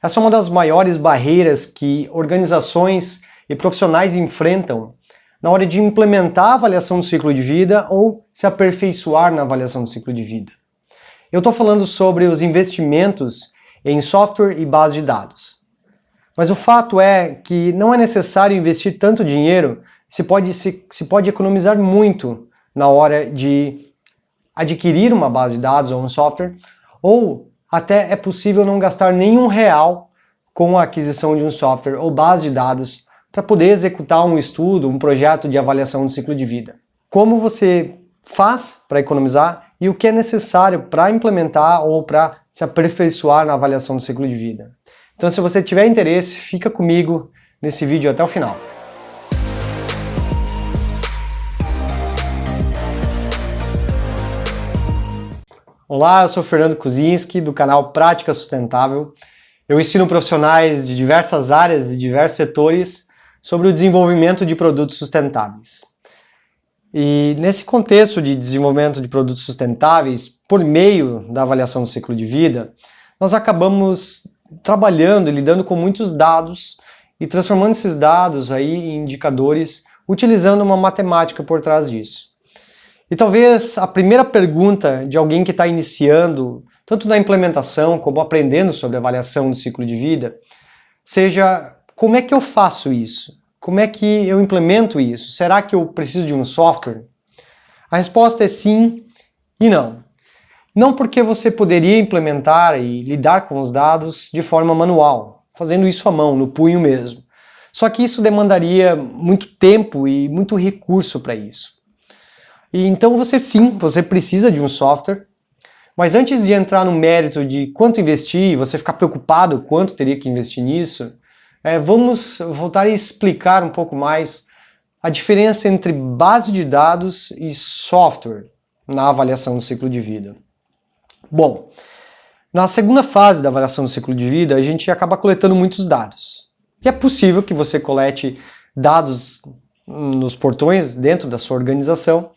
Essa é uma das maiores barreiras que organizações e profissionais enfrentam na hora de implementar a avaliação do ciclo de vida ou se aperfeiçoar na avaliação do ciclo de vida. Eu estou falando sobre os investimentos em software e base de dados. Mas o fato é que não é necessário investir tanto dinheiro, se pode economizar muito na hora de adquirir uma base de dados ou um software, ou até é possível não gastar nenhum real com a aquisição de um software ou base de dados para poder executar um estudo, um projeto de avaliação do ciclo de vida. Como você faz para economizar e o que é necessário para implementar ou para se aperfeiçoar na avaliação do ciclo de vida. Então, se você tiver interesse, fica comigo nesse vídeo até o final. Olá, eu sou Fernando Kuzinski, do canal Prática Sustentável. Eu ensino profissionais de diversas áreas e diversos setores sobre o desenvolvimento de produtos sustentáveis. E nesse contexto de desenvolvimento de produtos sustentáveis, por meio da avaliação do ciclo de vida, nós acabamos trabalhando e lidando com muitos dados e transformando esses dados aí em indicadores, utilizando uma matemática por trás disso. E talvez a primeira pergunta de alguém que está iniciando, tanto na implementação como aprendendo sobre avaliação do ciclo de vida, seja: como é que eu faço isso? Como é que eu implemento isso? Será que eu preciso de um software? A resposta é sim e não. Não porque você poderia implementar e lidar com os dados de forma manual, fazendo isso à mão, no punho mesmo. Só que isso demandaria muito tempo e muito recurso para isso. E então você precisa de um software, mas antes de entrar no mérito de quanto investir, você ficar preocupado quanto teria que investir nisso, vamos voltar a explicar um pouco mais a diferença entre base de dados e software na avaliação do ciclo de vida. Bom, na segunda fase da avaliação do ciclo de vida, a gente acaba coletando muitos dados. E é possível que você colete dados nos portões dentro da sua organização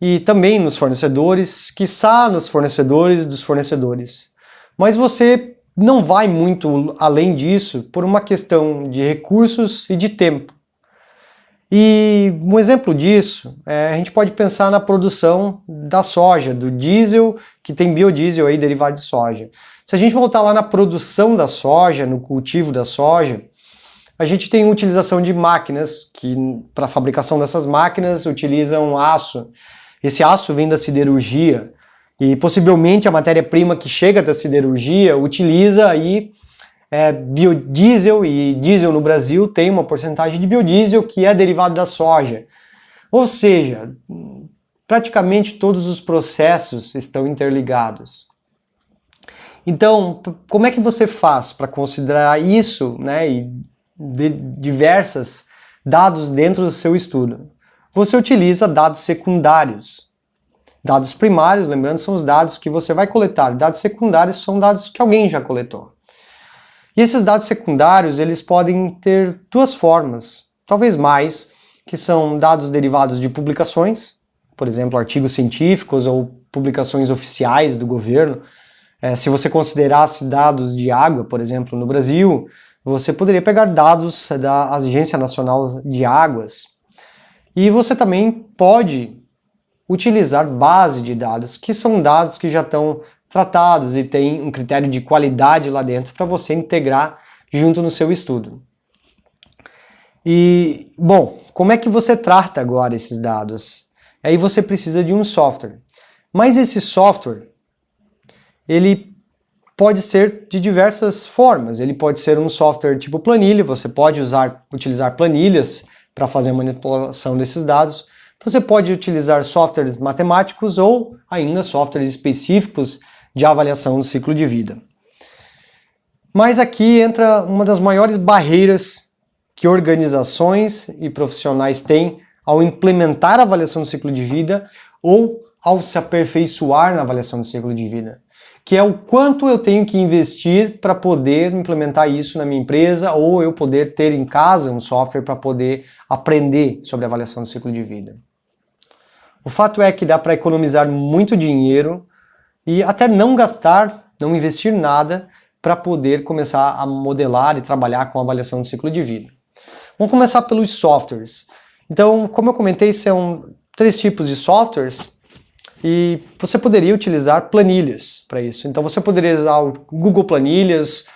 e também nos fornecedores, quiçá nos fornecedores dos fornecedores. Mas você não vai muito além disso por uma questão de recursos e de tempo. E um exemplo disso, a gente pode pensar na produção da soja, do diesel, que tem biodiesel aí derivado de soja. Se a gente voltar lá na produção da soja, no cultivo da soja, a gente tem utilização de máquinas que, para a fabricação dessas máquinas, utilizam aço. Esse aço vem da siderurgia e possivelmente a matéria-prima que chega da siderurgia utiliza aí biodiesel, e diesel no Brasil tem uma porcentagem de biodiesel que é derivado da soja. Ou seja, praticamente todos os processos estão interligados. Então, como é que você faz para considerar isso, né, e diversos dados dentro do seu estudo? Você utiliza dados secundários. Dados primários, lembrando, são os dados que você vai coletar. Dados secundários são dados que alguém já coletou. E esses dados secundários, eles podem ter duas formas, talvez mais, que são dados derivados de publicações, por exemplo, artigos científicos ou publicações oficiais do governo. Se você considerasse dados de água, por exemplo, no Brasil, você poderia pegar dados da Agência Nacional de Águas. E você também pode utilizar base de dados, que são dados que já estão tratados e tem um critério de qualidade lá dentro para você integrar junto no seu estudo. E, bom, como é que você trata agora esses dados? Aí você precisa de um software. Mas esse software, ele pode ser de diversas formas. Ele pode ser um software tipo planilha, você pode utilizar planilhas para fazer a manipulação desses dados. Você pode utilizar softwares matemáticos ou ainda softwares específicos de avaliação do ciclo de vida. Mas aqui entra uma das maiores barreiras que organizações e profissionais têm ao implementar a avaliação do ciclo de vida ou ao se aperfeiçoar na avaliação do ciclo de vida, que é o quanto eu tenho que investir para poder implementar isso na minha empresa ou eu poder ter em casa um software para poder aprender sobre a avaliação do ciclo de vida. O fato é que dá para economizar muito dinheiro e até não gastar, não investir nada para poder começar a modelar e trabalhar com a avaliação de ciclo de vida. Vamos começar pelos softwares. Então, como eu comentei, são 3 tipos de softwares e você poderia utilizar planilhas para isso. Então, você poderia usar o Google Planilhas,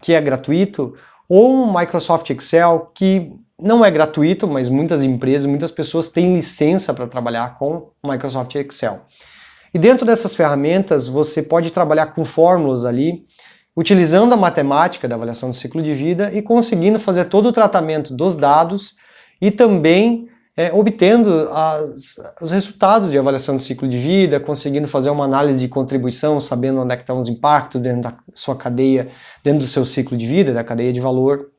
que é gratuito, ou um Microsoft Excel, que não é gratuito, mas muitas empresas, muitas pessoas têm licença para trabalhar com o Microsoft Excel. E dentro dessas ferramentas, você pode trabalhar com fórmulas ali, utilizando a matemática da avaliação do ciclo de vida e conseguindo fazer todo o tratamento dos dados e também obtendo os resultados de avaliação do ciclo de vida, conseguindo fazer uma análise de contribuição, sabendo onde é que estão os impactos dentro da sua cadeia, dentro do seu ciclo de vida, da cadeia de valor.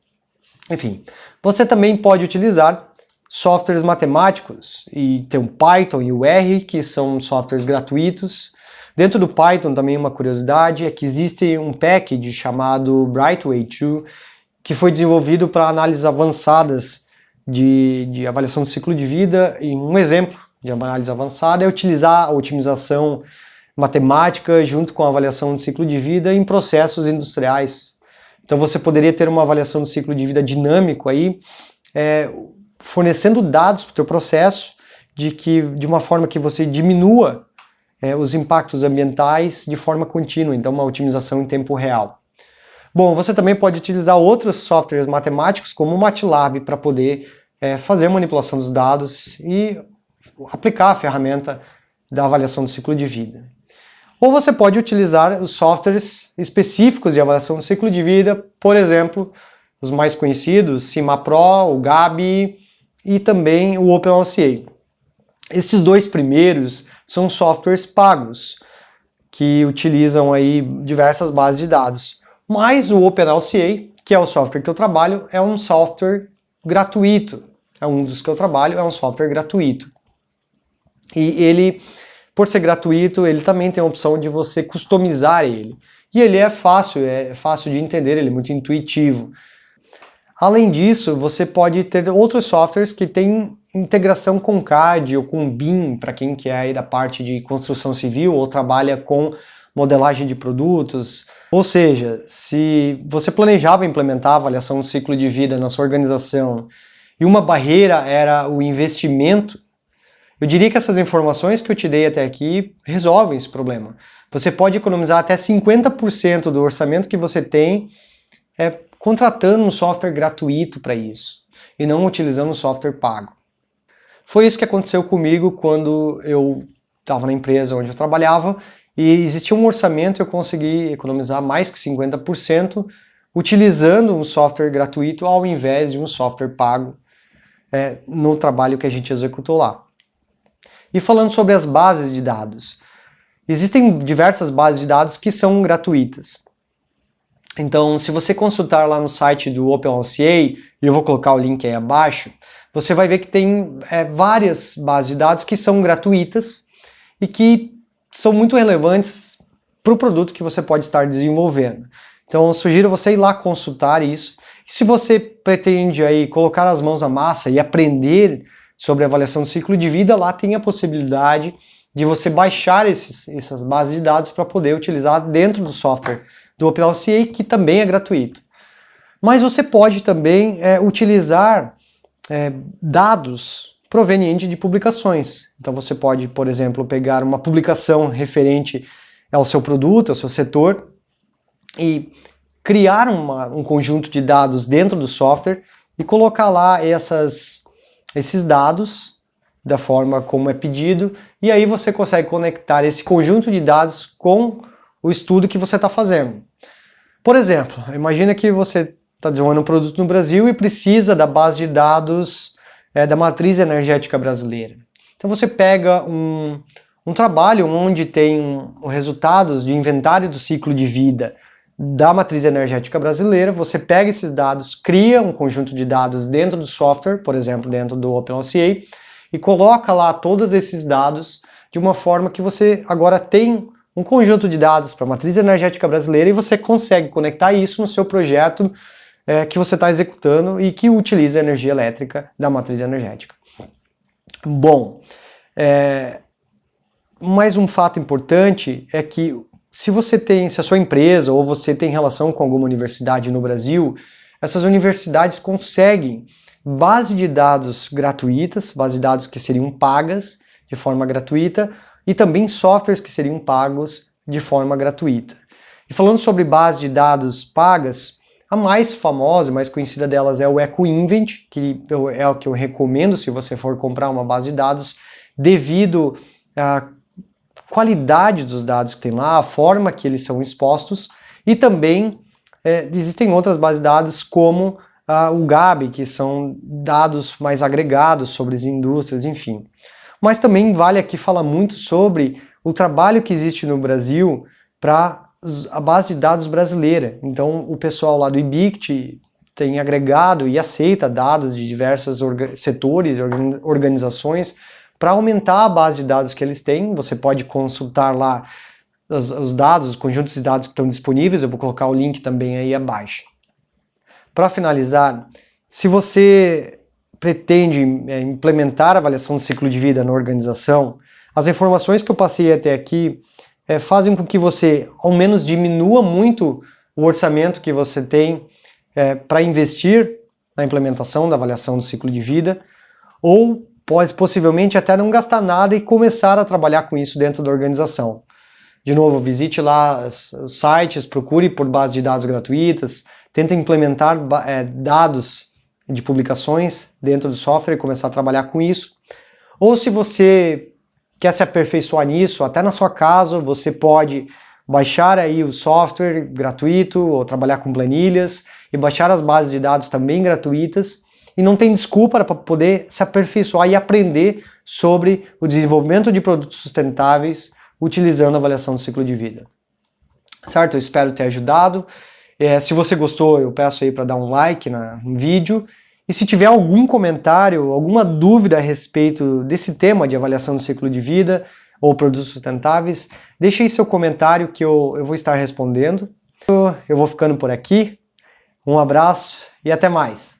Enfim, você também pode utilizar softwares matemáticos, e tem o Python e o R, que são softwares gratuitos. Dentro do Python também uma curiosidade é que existe um package chamado Brightway 2, que foi desenvolvido para análises avançadas de avaliação do ciclo de vida, e um exemplo de análise avançada é utilizar a otimização matemática junto com a avaliação do ciclo de vida em processos industriais. Então você poderia ter uma avaliação do ciclo de vida dinâmico aí, fornecendo dados para o teu processo de uma forma que você diminua os impactos ambientais de forma contínua, então uma otimização em tempo real. Bom, você também pode utilizar outros softwares matemáticos como o MATLAB para poder fazer a manipulação dos dados e aplicar a ferramenta da avaliação do ciclo de vida. Ou você pode utilizar os softwares específicos de avaliação do ciclo de vida, por exemplo, os mais conhecidos, CIMAPRO, o Gabi e também o OpenLCA. Esses 2 primeiros são softwares pagos, que utilizam aí diversas bases de dados. Mas o OpenLCA, que é o software que eu trabalho, é um software gratuito. É um dos que eu trabalho, é um software gratuito. E ele, por ser gratuito, ele também tem a opção de você customizar ele. E ele é fácil de entender, ele é muito intuitivo. Além disso, você pode ter outros softwares que têm integração com CAD ou com BIM, para quem quer aí da parte de construção civil ou trabalha com modelagem de produtos. Ou seja, se você planejava implementar a avaliação do ciclo de vida na sua organização e uma barreira era o investimento, eu diria que essas informações que eu te dei até aqui resolvem esse problema. Você pode economizar até 50% do orçamento que você tem contratando um software gratuito para isso e não utilizando um software pago. Foi isso que aconteceu comigo quando eu estava na empresa onde eu trabalhava e existia um orçamento e eu consegui economizar mais que 50% utilizando um software gratuito ao invés de um software pago no trabalho que a gente executou lá. E falando sobre as bases de dados, existem diversas bases de dados que são gratuitas. Então, se você consultar lá no site do OpenLCA, e eu vou colocar o link aí abaixo, você vai ver que tem várias bases de dados que são gratuitas e que são muito relevantes para o produto que você pode estar desenvolvendo. Então, eu sugiro você ir lá consultar isso. E se você pretende aí colocar as mãos na massa e aprender sobre avaliação do ciclo de vida, lá tem a possibilidade de você baixar essas bases de dados para poder utilizar dentro do software do OpenLCA, que também é gratuito. Mas você pode também utilizar dados provenientes de publicações. Então você pode, por exemplo, pegar uma publicação referente ao seu produto, ao seu setor, e criar um conjunto de dados dentro do software e colocar lá esses dados da forma como é pedido, e aí você consegue conectar esse conjunto de dados com o estudo que você está fazendo. Por exemplo, imagina que você está desenvolvendo um produto no Brasil e precisa da base de dados da matriz energética brasileira. Então você pega um trabalho onde tem resultados de inventário do ciclo de vida da matriz energética brasileira, você pega esses dados, cria um conjunto de dados dentro do software, por exemplo, dentro do OpenLCA, e coloca lá todos esses dados de uma forma que você agora tem um conjunto de dados para a matriz energética brasileira e você consegue conectar isso no seu projeto que você está executando e que utiliza a energia elétrica da matriz energética. Bom, mais um fato importante é que se a sua empresa ou você tem relação com alguma universidade no Brasil, essas universidades conseguem base de dados gratuitas, base de dados que seriam pagas de forma gratuita, e também softwares que seriam pagos de forma gratuita. E falando sobre base de dados pagas, a mais famosa, mais conhecida delas é o EcoInvent, que é o que eu recomendo se você for comprar uma base de dados, devido à qualidade dos dados que tem lá, a forma que eles são expostos, e também existem outras bases de dados como o Gabi, que são dados mais agregados sobre as indústrias, enfim. Mas também vale aqui falar muito sobre o trabalho que existe no Brasil para a base de dados brasileira. Então o pessoal lá do IBICT tem agregado e aceita dados de diversos setores e organizações para aumentar a base de dados que eles têm. Você pode consultar lá os dados, os conjuntos de dados que estão disponíveis, eu vou colocar o link também aí abaixo. Para finalizar, se você pretende implementar a avaliação do ciclo de vida na organização, as informações que eu passei até aqui fazem com que você, ao menos, diminua muito o orçamento que você tem para investir na implementação da avaliação do ciclo de vida, ou pode possivelmente até não gastar nada e começar a trabalhar com isso dentro da organização. De novo, visite lá os sites, procure por bases de dados gratuitas, tente implementar dados de publicações dentro do software e começar a trabalhar com isso. Ou se você quer se aperfeiçoar nisso, até na sua casa, você pode baixar aí o software gratuito ou trabalhar com planilhas e baixar as bases de dados também gratuitas. E não tem desculpa para poder se aperfeiçoar e aprender sobre o desenvolvimento de produtos sustentáveis utilizando a avaliação do ciclo de vida. Certo? Eu espero ter ajudado. Se você gostou, eu peço aí para dar um like no vídeo. E se tiver algum comentário, alguma dúvida a respeito desse tema de avaliação do ciclo de vida ou produtos sustentáveis, deixe aí seu comentário que eu vou estar respondendo. Eu vou ficando por aqui. Um abraço e até mais.